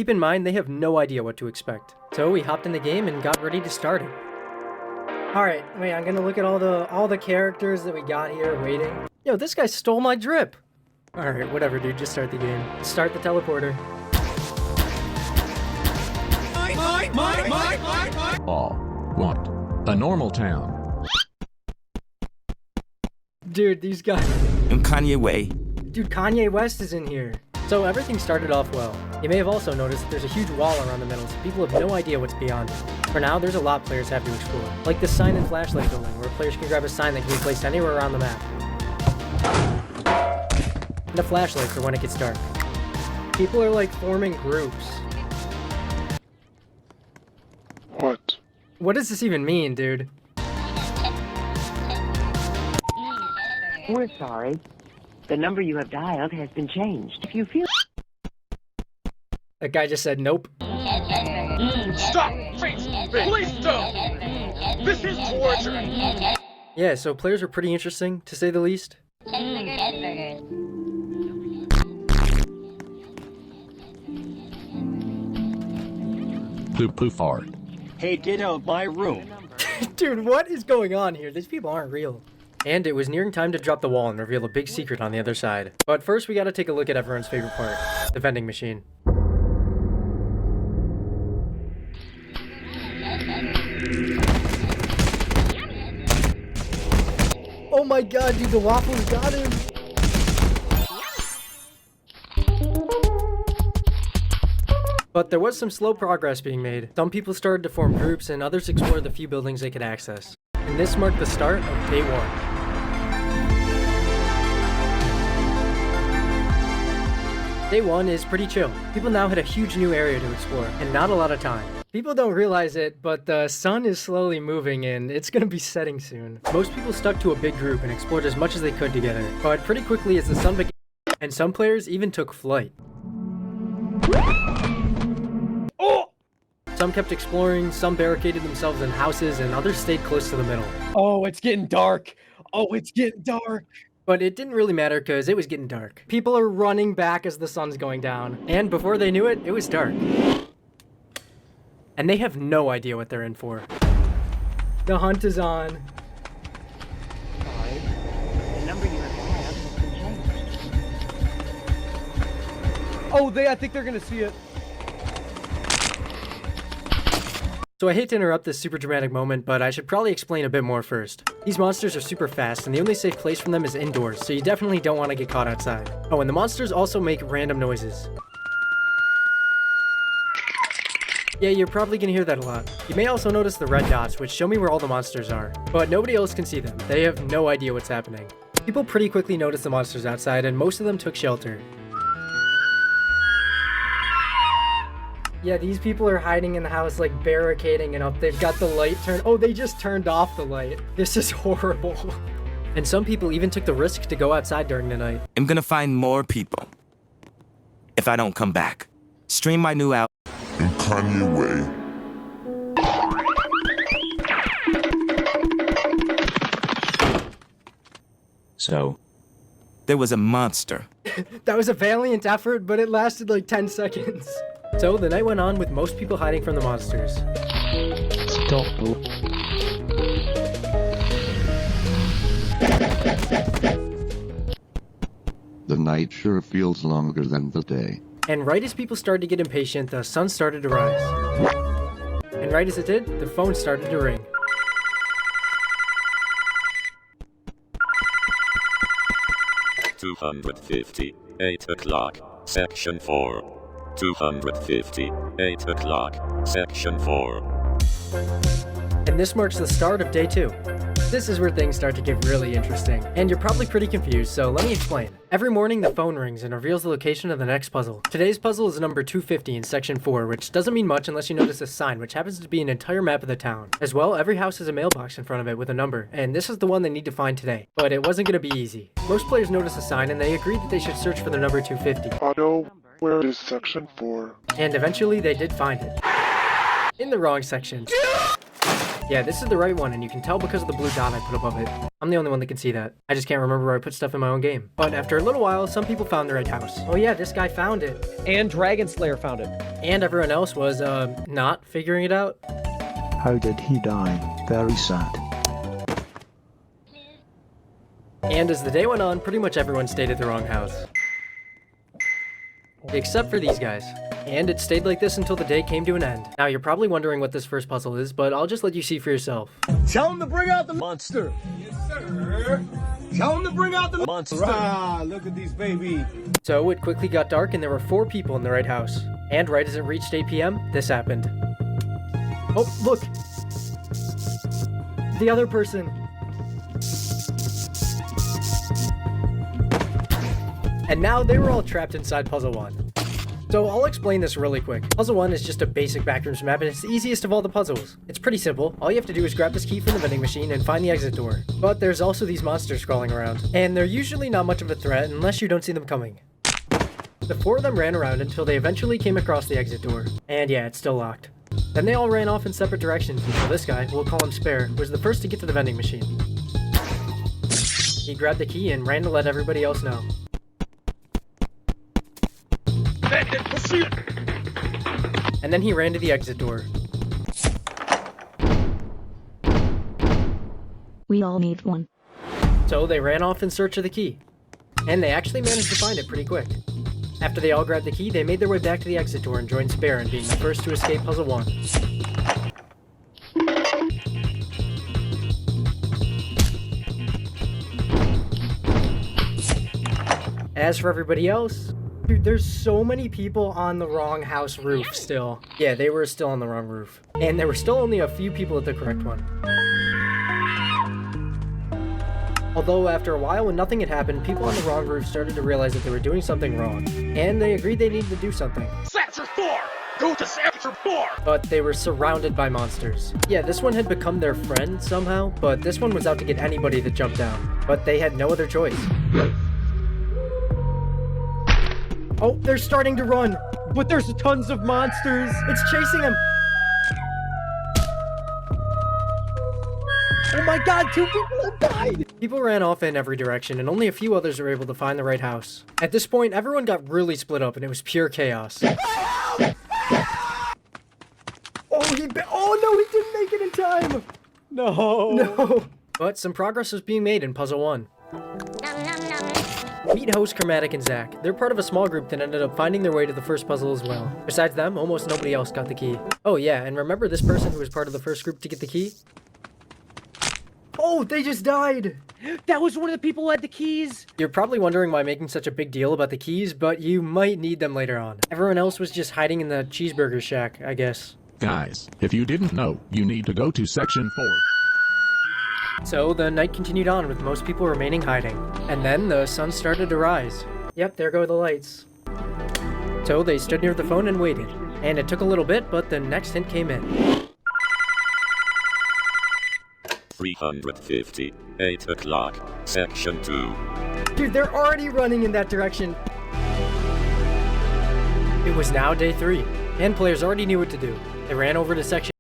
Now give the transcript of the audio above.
Keep in mind, they have no idea what to expect. So we hopped in the game and got ready to start it. Alright, wait, I'm gonna look at all the characters that we got here waiting. Yo, this guy stole my drip! Alright, whatever, dude, just start the game. Start the teleporter. All want a normal town. Dude, these guys... I'm Kanye West. Dude, Kanye West is in here. So everything started off well. You may have also noticed that there's a huge wall around the middle, so people have no idea what's beyond it. For now, there's a lot players have to explore. Like this sign and flashlight building, where players can grab a sign that can be placed anywhere around the map. And a flashlight for when it gets dark. People are like forming groups. What? What does this even mean, dude? We're sorry. The number you have dialed has been changed. If you feel... That guy just said nope. Stop! Please don't! This is torture! Yeah, so players were pretty interesting, to say the least. Poof fart. Hey, get out my room. Dude, what is going on here? These people aren't real. And it was nearing time to drop the wall and reveal a big secret on the other side. But first we gotta take a look at everyone's favorite part, the vending machine. Oh my god, dude, the waffles got him! But there was some slow progress being made. Some people started to form groups and others explored the few buildings they could access. And this marked the start of Day 1. Day 1 is pretty chill. People now had a huge new area to explore, and not a lot of time. People don't realize it, but the sun is slowly moving and it's gonna be setting soon. Most people stuck to a big group and explored as much as they could together, but pretty quickly as the sun began, and some players even took flight. Some kept exploring, some barricaded themselves in houses, and others stayed close to the middle. Oh, it's getting dark. Oh, it's getting dark. But it didn't really matter because it was getting dark. People are running back as the sun's going down. And before they knew it, it was dark. And they have no idea what they're in for. The hunt is on. Sorry. The number you have dialed has been changed. Oh, I think they're gonna see it. So I hate to interrupt this super dramatic moment, but I should probably explain a bit more first. These monsters are super fast, and the only safe place from them is indoors, so you definitely don't want to get caught outside. Oh, and the monsters also make random noises. Yeah, you're probably gonna hear that a lot. You may also notice the red dots, which show me where all the monsters are, but nobody else can see them. They have no idea what's happening. People pretty quickly noticed the monsters outside, and most of them took shelter. Yeah, these people are hiding in the house, like barricading it up. They've got the light turned. Oh, they just turned off the light. This is horrible. And some people even took the risk to go outside during the night. I'm gonna find more people if I don't come back. Stream my new album. I'm Kanye West. So, there was a monster. That was a valiant effort, but it lasted like 10 seconds. So the night went on with most people hiding from the monsters. Stop. The night sure feels longer than the day. And right as people started to get impatient, the sun started to rise. And right as it did, the phone started to ring. $250, 8 o'clock, section 4. $250, 8 o'clock, section 4. And this marks the start of Day 2. This is where things start to get really interesting. And you're probably pretty confused, so let me explain. Every morning the phone rings and reveals the location of the next puzzle. Today's puzzle is number 250 in section 4, which doesn't mean much unless you notice a sign, which happens to be an entire map of the town. As well, every house has a mailbox in front of it with a number, and this is the one they need to find today. But it wasn't going to be easy. Most players noticed a sign and they agreed that they should search for the number 250. Otto, where is section 4? And eventually they did find it. In the wrong section. Yeah, this is the right one, and you can tell because of the blue dot I put above it. I'm the only one that can see that. I just can't remember where I put stuff in my own game. But after a little while, some people found the right house. Oh yeah, this guy found it. And Dragon Slayer found it. And everyone else was, not figuring it out. How did he die? Very sad. And as the day went on, pretty much everyone stayed at the wrong house. Except for these guys. And it stayed like this until the day came to an end. Now you're probably wondering what this first puzzle is, but I'll just let you see for yourself. Tell him to bring out the monster. Yes, sir. Tell him to bring out the monster. Ah, look at these baby. So it quickly got dark and there were 4 people in the right house. And right as it reached 8 p.m., this happened. Oh, look! The other person. And now they were all trapped inside Puzzle 1. So I'll explain this really quick. Puzzle 1 is just a basic backrooms map and it's the easiest of all the puzzles. It's pretty simple. All you have to do is grab this key from the vending machine and find the exit door. But there's also these monsters crawling around. And they're usually not much of a threat unless you don't see them coming. The 4 of them ran around until they eventually came across the exit door. And yeah, it's still locked. Then they all ran off in separate directions until this guy, we'll call him Spare, was the first to get to the vending machine. He grabbed the key and ran to let everybody else know. And then he ran to the exit door. We all need one. So they ran off in search of the key. And they actually managed to find it pretty quick. After they all grabbed the key, they made their way back to the exit door and joined Spare in being the first to escape Puzzle 1. As for everybody else, dude, there's so many people on the wrong house roof still. Yeah, they were still on the wrong roof. And there were still only a few people at the correct one. Although after a while, when nothing had happened, people on the wrong roof started to realize that they were doing something wrong. And they agreed they needed to do something. Sector 4! Go to Sector 4! But they were surrounded by monsters. Yeah, this one had become their friend somehow, but this one was out to get anybody that jumped down. But they had no other choice. Oh, they're starting to run! But there's tons of monsters! It's chasing them! Oh my god, 2 people have died! People ran off in every direction, and only a few others were able to find the right house. At this point, everyone got really split up, and it was pure chaos. Oh no, he didn't make it in time! No! But some progress was being made in Puzzle 1. Meet host Chromatic and Zach. They're part of a small group that ended up finding their way to the first puzzle as well. Besides them, almost nobody else got the key. Oh yeah, and remember this person who was part of the first group to get the key? Oh, they just died! That was one of the people who had the keys! You're probably wondering why I'm making such a big deal about the keys, but you might need them later on. Everyone else was just hiding in the cheeseburger shack, I guess. Guys, if you didn't know, you need to go to Section 4. So the night continued on with most people remaining hiding. And then the sun started to rise. Yep, there go the lights. So they stood near the phone and waited. And it took a little bit, but the next hint came in. 350, 8 o'clock, Section 2. Dude, they're already running in that direction. It was now day 3, and players already knew what to do. They ran over to Section